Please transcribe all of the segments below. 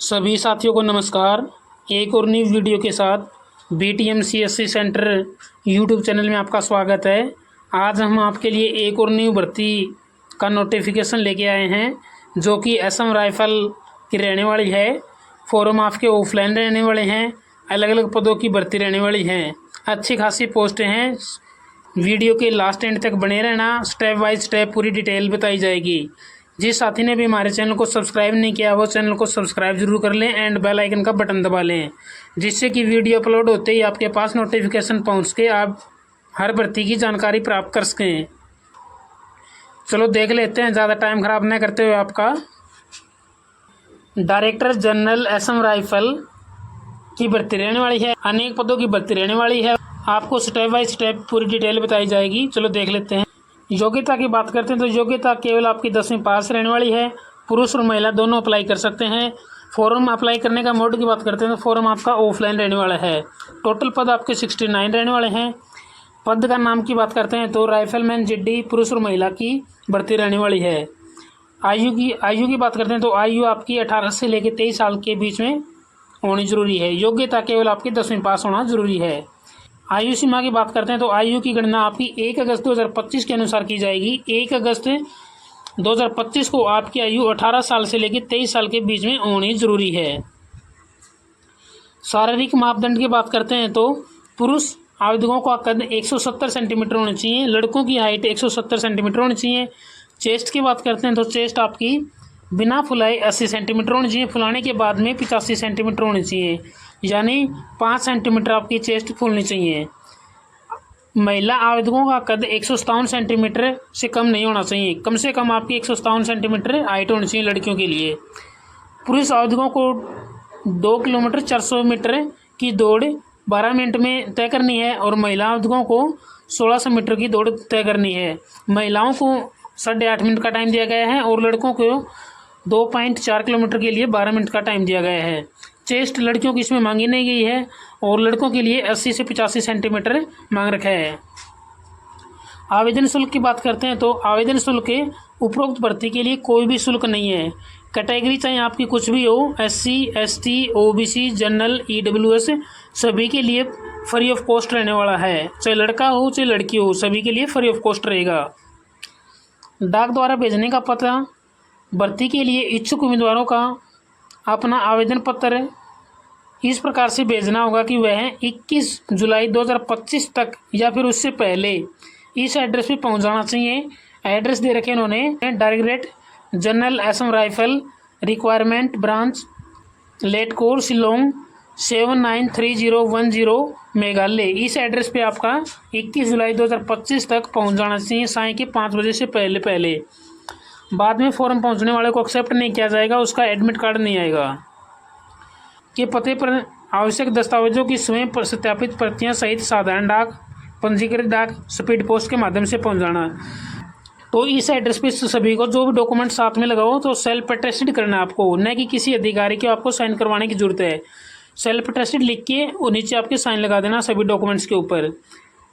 सभी साथियों को नमस्कार। एक और न्यू वीडियो के साथ BTM CSC centre YouTube channel में आपका स्वागत है। आज हम आपके लिए एक और न्यू भर्ती का नोटिफिकेशन लेके आए हैं जो कि असम राइफल की रहने वाली है। फॉर्म आपके ऑफलाइन रहने वाले हैं। अलग अलग पदों की भर्ती रहने वाली हैं। अच्छी खासी पोस्टें हैं। वीडियो के लास्ट एंड तक बने रहना। स्टेप बाय स्टेप पूरी डिटेल बताई जाएगी। जिस साथी ने भी हमारे चैनल को सब्सक्राइब नहीं किया वो चैनल को सब्सक्राइब जरूर कर लें एंड बेल आइकन का बटन दबा लें, जिससे कि वीडियो अपलोड होते ही आपके पास नोटिफिकेशन पहुंच के आप हर भर्ती की जानकारी प्राप्त कर सकें। चलो देख लेते हैं, ज़्यादा टाइम खराब न करते हुए। आपका डायरेक्टर जनरल असम राइफल की भर्ती रहने वाली है। अनेक पदों की भर्ती रहने वाली है। आपको स्टेप बाय स्टेप पूरी डिटेल बताई जाएगी। चलो देख लेते हैं। योग्यता की बात करते हैं तो योग्यता केवल आपकी 10वीं पास रहने वाली है। पुरुष और महिला दोनों अप्लाई कर सकते हैं। फॉर्म अप्लाई करने का मोड की बात करते हैं तो फॉर्म आपका ऑफलाइन रहने वाला है। टोटल पद आपके 69 रहने वाले हैं। पद का नाम की बात करते हैं तो राइफलमैन जिड्डी पुरुष और महिला की भर्ती रहने वाली है। आयु की बात करते हैं तो आयु आपकी 18 से लेकर 23 साल के बीच में होनी जरूरी है। योग्यता केवल आपकी 10वीं पास होना जरूरी है। आयु सीमा की बात करते हैं तो आयु की गणना आपकी 1 अगस्त 2025 के अनुसार की जाएगी। 1 अगस्त 2025 को आपकी आयु 18 साल से लेकर 23 साल के बीच में होनी जरूरी है। शारीरिक मापदंड की बात करते हैं तो पुरुष आवेदकों का कद 170 सेंटीमीटर होना चाहिए। लड़कों की हाइट 170 सेंटीमीटर होनी चाहिए। चेस्ट की बात करते हैं तो चेस्ट आपकी बिना फुलाए 80 सेंटीमीटर होनी चाहिए। फुलाने के बाद में 85 सेंटीमीटर होनी चाहिए, यानी 5 सेंटीमीटर आपकी चेस्ट फूलनी चाहिए। महिला आवेदकों का कद 157 सेंटीमीटर से कम नहीं होना चाहिए। कम से कम आपकी 157 सेंटीमीटर हाइट होनी चाहिए लड़कियों के लिए। पुरुष आवेदकों को 2 किलोमीटर 400 मीटर की दौड़ 12 मिनट में तय करनी है और महिला आवेदकों को 1600 मीटर की दौड़ तय करनी है। महिलाओं को 8.5 मिनट का टाइम दिया गया है और लड़कों को 2.4 किलोमीटर के लिए 12 मिनट का टाइम दिया गया है। चेस्ट लड़कियों की इसमें मांगी नहीं गई है और लड़कों के लिए 80 से 85 सेंटीमीटर मांग रखा है। आवेदन शुल्क की बात करते हैं तो आवेदन शुल्क के उपरोक्त भर्ती के लिए कोई भी शुल्क नहीं है। कैटेगरी चाहे आपकी कुछ भी हो, SC, ST, OBC, general, EWS, सभी के लिए फ्री ऑफ कॉस्ट रहने वाला है। चाहे लड़का हो चाहे लड़की हो, सभी के लिए फ्री ऑफ कॉस्ट रहेगा। डाक द्वारा भेजने का पता भर्ती के लिए इच्छुक उम्मीदवारों का अपना आवेदन पत्र इस प्रकार से भेजना होगा कि वह 21 जुलाई 2025 तक या फिर उससे पहले इस एड्रेस पे पहुंच जाना चाहिए। एड्रेस दे रखे इन्होंने directorate general Assam rifle requirement branch Laitkor Shillong 793010 Meghalaya. इस एड्रेस पे आपका 21 जुलाई 2025 तक पहुंच जाना चाहिए साय के 5 बजे से पहले। बाद में फॉर्म पहुंचने वाले को एक्सेप्ट नहीं किया जाएगा, उसका एडमिट कार्ड नहीं आएगा। के पते पर आवश्यक दस्तावेजों की स्वयं सत्यापित प्रतियां सहित साधारण डाक, पंजीकृत डाक, स्पीड पोस्ट के माध्यम से पहुंचाना। तो इस एड्रेस पे सभी को जो भी डॉक्यूमेंट साथ में लगाओ तो सेल्फ अटेस्टेड करना है आपको, न कि किसी अधिकारी के आपको साइन करवाने की जरूरत है। सेल्फ अटेस्टेड लिख के और नीचे आपके साइन लगा देना सभी डॉक्यूमेंट्स के ऊपर।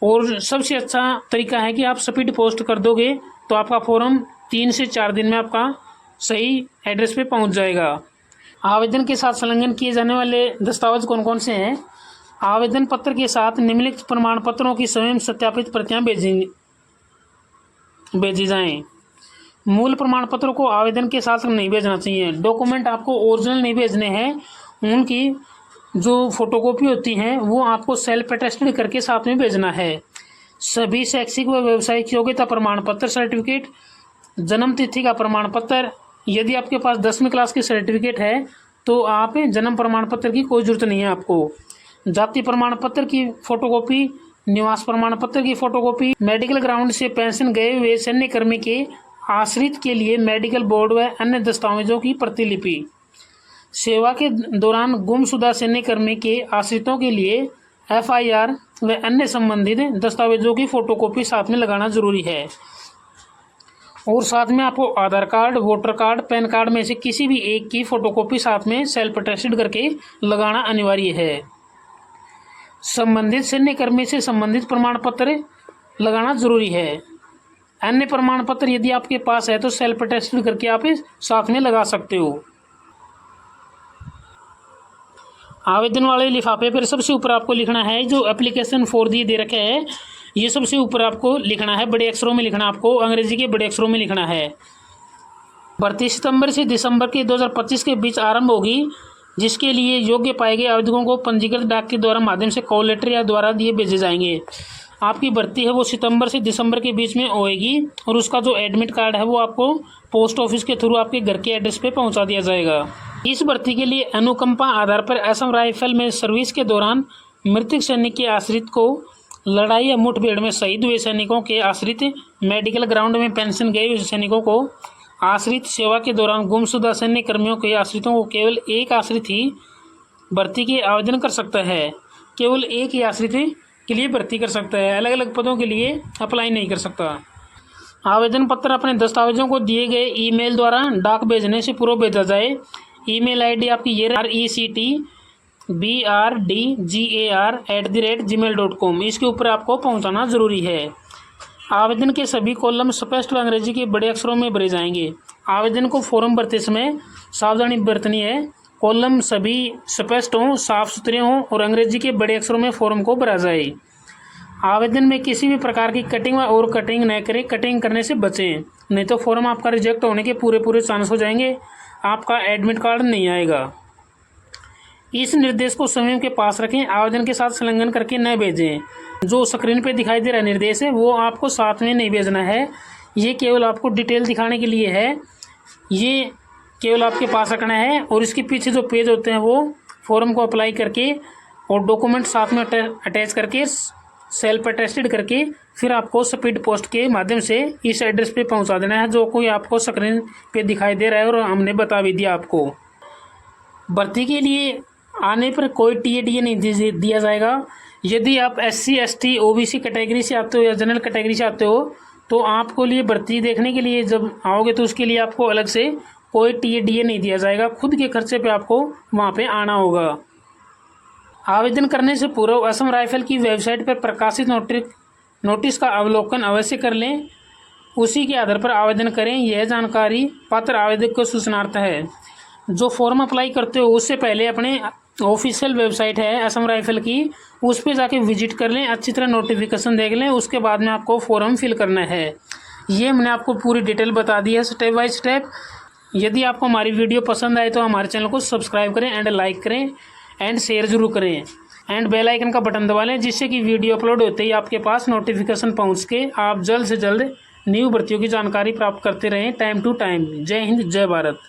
और सबसे अच्छा तरीका है कि आप स्पीड पोस्ट कर दोगे तो आपका फॉर्म 3 से 4 दिन में आपका सही एड्रेस पे पहुंच जाएगा। आवेदन के साथ संलग्न किए जाने वाले दस्तावेज कौन कौन से हैं? आवेदन पत्र के साथ निम्नलिखित प्रमाण पत्रों की स्वयं सत्यापित प्रतियां भेजी जाएं। मूल प्रमाण पत्रों को आवेदन के साथ नहीं भेजना चाहिए। डॉक्यूमेंट आपको ओरिजिनल नहीं भेजने हैं, उनकी जो फोटोकॉपी होती हैं वो आपको सेल्फ अटेस्टेड करके साथ में भेजना है। सभी शैक्षिक व व्यावसायिक योग्यता प्रमाण पत्र, सर्टिफिकेट, जन्म तिथि का प्रमाण पत्र, यदि आपके पास 10वीं क्लास की सर्टिफिकेट है तो आप जन्म प्रमाण पत्र की कोई ज़रूरत नहीं है आपको। जाति प्रमाण पत्र की फोटोकॉपी, निवास प्रमाण पत्र की फोटोकॉपी, मेडिकल ग्राउंड से पेंशन गए हुए सैन्य कर्मी के आश्रित के लिए मेडिकल बोर्ड व अन्य दस्तावेजों की प्रतिलिपि, सेवा के दौरान गुमशुदा सैन्य कर्मी के आश्रितों के लिए FIR व अन्य संबंधित दस्तावेजों की फोटोकॉपी साथ में लगाना जरूरी है। और साथ में आपको Aadhaar card, voter card, PAN card में से किसी भी एक की फोटोकॉपी साथ में सेल्फ अटेस्टेड करके लगाना अनिवार्य है। संबंधित सैन्य कर्मी से संबंधित प्रमाण पत्र लगाना जरूरी है। अन्य प्रमाण पत्र यदि आपके पास है तो सेल्फ अटेस्टेड करके आप साथ में लगा सकते हो। आवेदन वाले लिफाफे पर सबसे ऊपर आपको लिखना है जो एप्लीकेशन फॉर दे रखा है, ये सबसे ऊपर आपको लिखना है, बड़े अक्षरों में लिखना, आपको अंग्रेजी के बड़े अक्षरों में लिखना है। भर्ती सितंबर से दिसंबर के 2025 के बीच आरंभ होगी, जिसके लिए योग्य पाए गए आवेदकों को पंजीकृत डाक के द्वारा माध्यम से कॉल लेटर या द्वारा दिए भेजे जाएंगे। आपकी भर्ती है वो सितंबर से दिसंबर के बीच में होएगी और उसका जो एडमिट कार्ड है वो आपको पोस्ट ऑफिस के थ्रू आपके घर के एड्रेस पे पहुंचा दिया जाएगा। इस भर्ती के लिए अनुकंपा आधार पर असम राइफल में सर्विस के दौरान मृतक सैनिक के आश्रित को, लड़ाई या मुठभेड़ में शहीद हुए सैनिकों के आश्रित, मेडिकल ग्राउंड में पेंशन गए हुए सैनिकों को आश्रित, सेवा के दौरान गुमशुदा सैन्य कर्मियों के आश्रितों को केवल एक आश्रित ही भर्ती के आवेदन कर सकता है। केवल एक ही आश्रित के लिए भर्ती कर सकता है, अलग अलग पदों के लिए अप्लाई नहीं कर सकता। आवेदन पत्र अपने दस्तावेजों को दिए गए ईमेल द्वारा डाक भेजने से पूर्व भेजा जाए। ईमेल आईडी आपकी ये rectbrdgar@gmail.com, इसके ऊपर आपको पहुंचाना जरूरी है। आवेदन के सभी कॉलम स्पष्ट व अंग्रेजी के बड़े अक्षरों में भरे जाएंगे। आवेदन को फॉर्म भरते समय सावधानी बरतनी है, कॉलम सभी स्पष्ट हों, साफ सुथरे हों और अंग्रेजी के बड़े अक्षरों में फॉर्म को भरा जाए। आवेदन में किसी भी प्रकार की कटिंग और कटिंग न करें, कटिंग करने से बचें, नहीं तो फॉर्म आपका रिजेक्ट होने के पूरे चांस हो जाएंगे, आपका एडमिट कार्ड नहीं आएगा। इस निर्देश को स्वयं के पास रखें, आवेदन के साथ संलग्न करके न भेजें। जो स्क्रीन पे दिखाई दे रहा निर्देश है वो आपको साथ में नहीं भेजना है, ये केवल आपको डिटेल दिखाने के लिए है, ये केवल आपके पास रखना है। और इसके पीछे जो पेज होते हैं वो फॉर्म को अप्लाई करके और डॉक्यूमेंट साथ में अटैच करके सेल्फ अटेस्टेड करके फिर आपको स्पीड पोस्ट के माध्यम से इस एड्रेस पे पहुंचा देना है, जो कोई आपको स्क्रीन पे दिखाई दे रहा है और हमने बता भी दिया आपको। भर्ती के लिए आने पर कोई टीए नहीं दिया जाएगा। यदि आप SC ST OBC कैटेगरी से आते हो या जनरल कैटेगरी से आते हो तो आपको लिए भर्ती देखने के लिए जब आओगे तो उसके लिए आपको अलग से कोई टीए नहीं दिया जाएगा, खुद के खर्चे पे आपको वहाँ पे आना होगा। आवेदन करने से पूर्व असम राइफल की वेबसाइट पर प्रकाशित नोटिस का अवलोकन अवश्य कर लें, उसी के आधार पर आवेदन करें। यह जानकारी पात्र आवेदक को सूचनार्थ है। जो फॉर्म अप्लाई करते हो उससे पहले अपने ऑफिशियल वेबसाइट है असम राइफल की, उस पर जाके विजिट कर लें, अच्छी तरह नोटिफिकेशन देख लें, उसके बाद में आपको फॉर्म फिल करना है। ये मैंने आपको पूरी डिटेल बता दी है स्टेप बाय स्टेप। यदि आपको हमारी वीडियो पसंद आए तो हमारे चैनल को सब्सक्राइब करें एंड लाइक करें एंड शेयर जरूर करें एंड बेल आइकन का बटन दबा लें, जिससे कि वीडियो अपलोड होते ही आपके पास नोटिफिकेशन पहुंच के आप जल्द से जल्द न्यू भर्तियों की जानकारी प्राप्त करते रहें टाइम टू टाइम। जय हिंद, जय भारत।